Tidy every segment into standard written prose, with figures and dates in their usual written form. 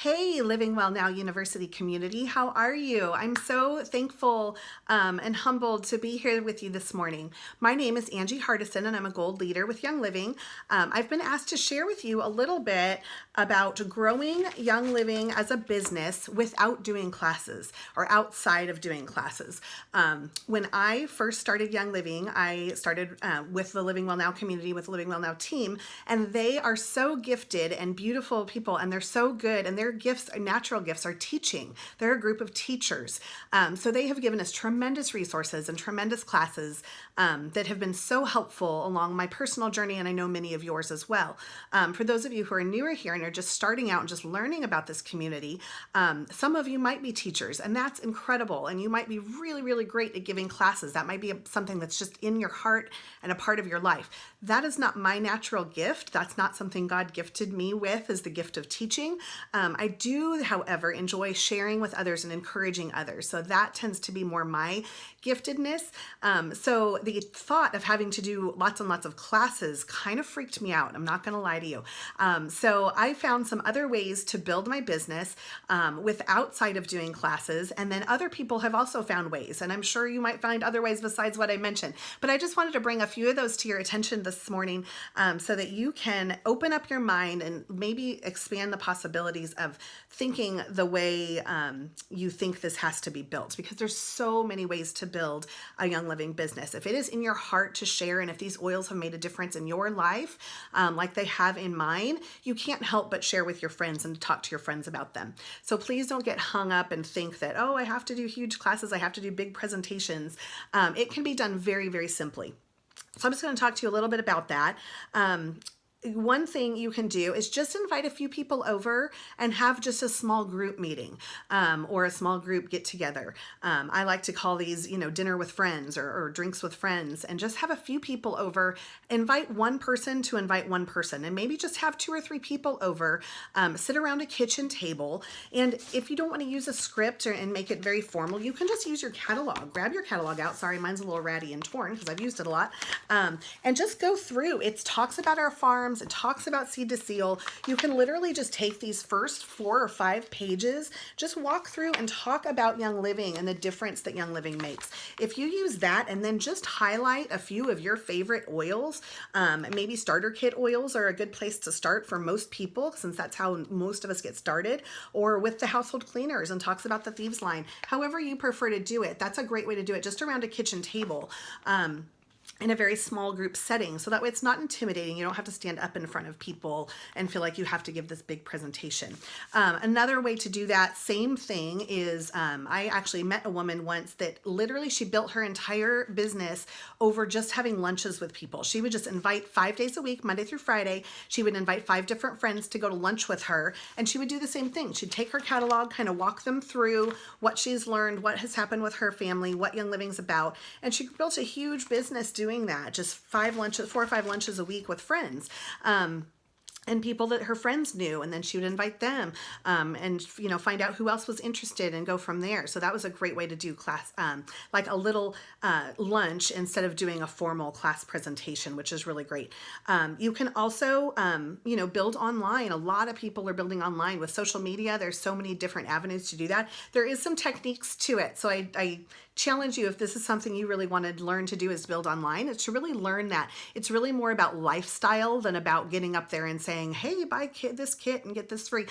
Hey, Living Well Now University community, how are you? I'm so thankful and humbled to be here with you this morning. My name is Angie Hardison, and I'm a Gold Leader with Young Living. I've been asked to share with you a little bit about growing Young Living as a business without doing classes or outside of doing classes. When I first started Young Living, I started with the Living Well Now community, with the Living Well Now team, and they are so gifted and beautiful people, and they're so good, and their gifts, natural gifts, are teaching. They're a group of teachers. So they have given us tremendous resources and tremendous classes that have been so helpful along my personal journey, and I know many of yours as well. For those of you who are newer here and are just starting out and just learning about this community, some of you might be teachers, and that's incredible, and you might be really, really great at giving classes. That might be something that's just in your heart and a part of your life. That is not my natural gift. That's not something God gifted me with, is the gift of teaching. I do, however, enjoy sharing with others and encouraging others. So that tends to be more my giftedness. So the thought of having to do lots and lots of classes kind of freaked me out. I'm not going to lie to you. So I found some other ways to build my business outside of doing classes. And then other people have also found ways. And I'm sure you might find other ways besides what I mentioned. But I just wanted to bring a few of those to your attention this morning so that you can open up your mind and maybe expand the possibilities of thinking the way you think this has to be built, because there's so many ways to build a Young Living business. If it is in your heart to share, and if these oils have made a difference in your life, like they have in mine, you can't help but share with your friends and talk to your friends about them. So please don't get hung up and think that, oh, I have to do huge classes, I have to do big presentations. It can be done very, very simply. So I'm just going to talk to you a little bit about that. One thing you can do is just invite a few people over and have just a small group meeting or a small group get together. I like to call these, dinner with friends or drinks with friends, and just have a few people over. Invite one person to invite one person, and maybe just have 2 or 3 people over, sit around a kitchen table. And if you don't want to use a script and make it very formal, you can just use your catalog. Grab your catalog out. Sorry, mine's a little ratty and torn because I've used it a lot. And just go through. It talks about our farms. It talks about seed to seal. You can literally just take these first 4 or 5 pages, just walk through and talk about Young Living and the difference that Young Living makes. If you use that and then just highlight a few of your favorite oils, maybe starter kit oils are a good place to start for most people, since that's how most of us get started, or with the household cleaners and talks about the thieves line. However you prefer to do it, that's a great way to do it, just around a kitchen table. In a very small group setting. So that way it's not intimidating. You don't have to stand up in front of people and feel like you have to give this big presentation. Another way to do that same thing is I actually met a woman once that literally she built her entire business over just having lunches with people. She would just invite 5 days a week, Monday through Friday. She would invite 5 different friends to go to lunch with her, and she would do the same thing. She'd take her catalog, kind of walk them through what she's learned, what has happened with her family, what Young Living's about. And she built a huge business doing that, just 4 or 5 lunches a week with friends. And people that her friends knew, and then she would invite them and find out who else was interested and go from there. So that was a great way to do class, like a little lunch instead of doing a formal class presentation, which is really great. You can also, build online. A lot of people are building online with social media. There's so many different avenues to do that. There is some techniques to it. So I challenge you, if this is something you really want to learn to do, is build online. It's to really learn that. It's really more about lifestyle than about getting up there and saying, hey, buy this kit and get this free.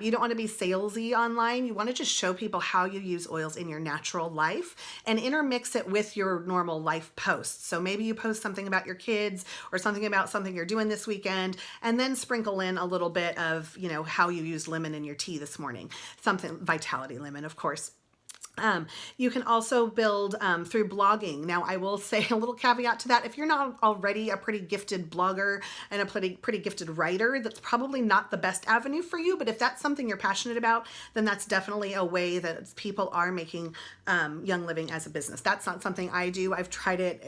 You don't want to be salesy online. You want to just show people how you use oils in your natural life and intermix it with your normal life posts. So maybe you post something about your kids or something about something you're doing this weekend, and then sprinkle in a little bit of, how you use lemon in your tea this morning. Something, Vitality Lemon, of course. You can also build through blogging. Now, I will say a little caveat to that. If you're not already a pretty gifted blogger and a pretty gifted writer, that's probably not the best avenue for you. But if that's something you're passionate about, then that's definitely a way that people are making Young Living as a business. That's not something I do. I've tried it.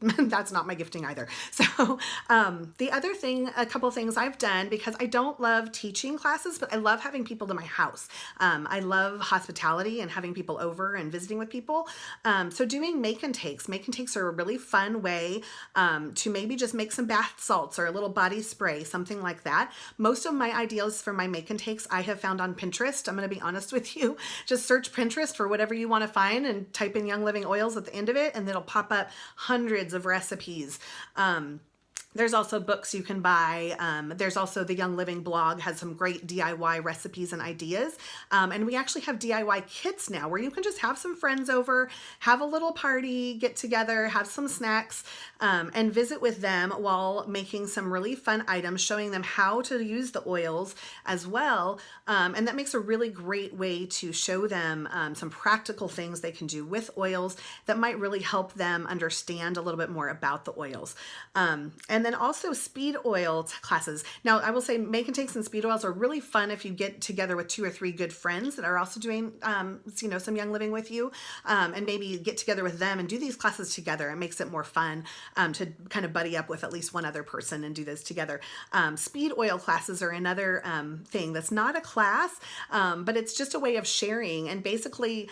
That's not my gifting either. So the other thing, a couple things I've done, because I don't love teaching classes, but I love having people to my house. I love hospitality and having people over and visiting with people. So doing make and takes. Make and takes are a really fun way to maybe just make some bath salts or a little body spray, something like that. Most of my ideas for my make and takes I have found on Pinterest. I'm going to be honest with you. Just search Pinterest for whatever you want to find and type in Young Living oils at the end of it, and it'll pop up hundreds of recipes. There's also books you can buy. There's also the Young Living blog has some great DIY recipes and ideas. And we actually have DIY kits now where you can just have some friends over, have a little party, get together, have some snacks, and visit with them while making some really fun items, showing them how to use the oils as well. And that makes a really great way to show them some practical things they can do with oils that might really help them understand a little bit more about the oils. And then also speed oil classes. Now, I will say make and takes and speed oils are really fun if you get together with 2 or 3 good friends that are also doing, some Young Living with you, and maybe get together with them and do these classes together. It makes it more fun to kind of buddy up with at least one other person and do this together. Speed oil classes are another thing that's not a class, but it's just a way of sharing. And basically,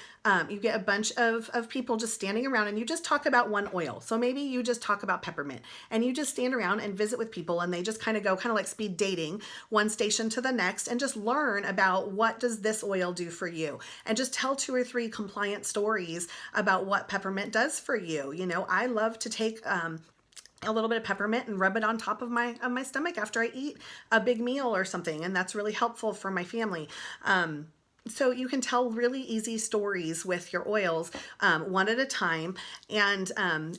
you get a bunch of people just standing around and you just talk about one oil. So maybe you just talk about peppermint and you just stand around and visit with people, and they just kind of go kind of like speed dating, one station to the next, and just learn about what does this oil do for you, and just tell 2 or 3 compliant stories about what peppermint does for you. You know, I love to take a little bit of peppermint and rub it on top of my stomach after I eat a big meal or something, and that's really helpful for my family. So you can tell really easy stories with your oils, one at a time, and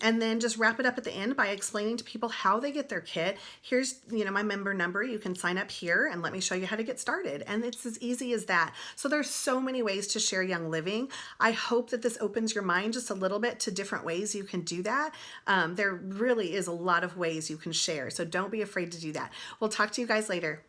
then just wrap it up at the end by explaining to people how they get their kit. Here's, my member number. You can sign up here and let me show you how to get started. And it's as easy as that. So there's so many ways to share Young Living. I hope that this opens your mind just a little bit to different ways you can do that. There really is a lot of ways you can share. So don't be afraid to do that. We'll talk to you guys later.